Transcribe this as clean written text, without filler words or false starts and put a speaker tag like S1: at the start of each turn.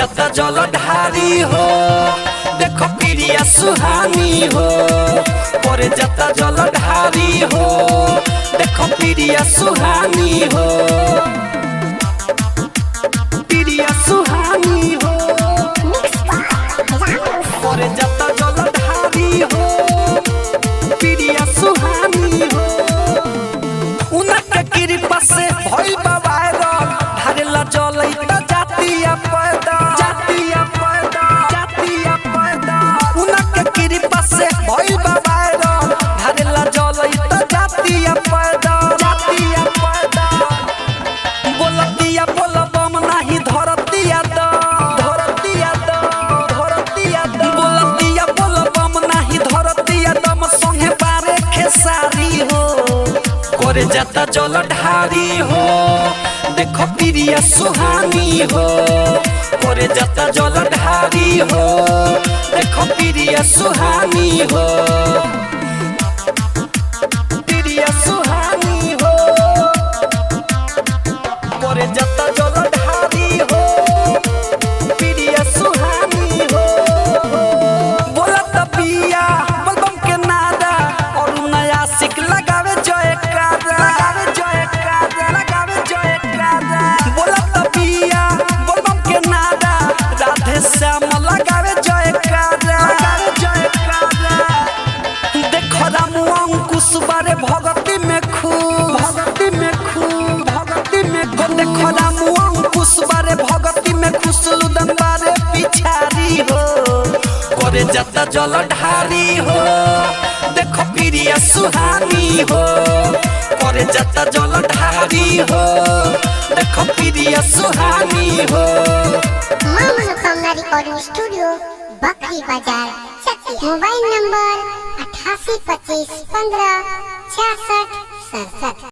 S1: जाता जलधारी हो देखो प्रिया सुहानी हो करे जाता जलधारी हो देखो प्रिया सुहानी हो प्रिया सुहानी हो करे जाता जलधारी हो प्रिया सुहानी हो उनके कृपा से भइल बा वायरल धारेला जलैता जातिया पैदा उनके कृपा से भइल बा वायरल धारेला जलैता जातिया पैदा बोलतिया बोलबम नाही धरतिया द बोलतिया बोलबम नाही धरतिया दम संगे बारे खेसारी हो करे जाता जलधारी हो देखो प्रिया सुहानी हो करे जाता जलधारी हो देखो प्रिया सुहानी हो प्रिया सुहानी हो करे जाता जलधारी हो प्रिया सुहानी हो बोलत पिया बलबम के नादा और नया सिक लगावे जयकारा बोलत पिया बलबम के नादा राधे श्याम लगावे जयकारा देखो रामू अंकुश बारे भगती में खूब देखो रामू अंकुश बारे भगती में खुश लुदन बारे पिछारी हो करे जाता जलधारी हो देखो प्रिया सुहानी हो करे जाता जलधारी हो देखो प्रिया सुहानी हो।
S2: मां मनोकामना रिकॉर्डिंग स्टूडियो बकरी बाजार चकिया मोबाइल नंबर 8825156667।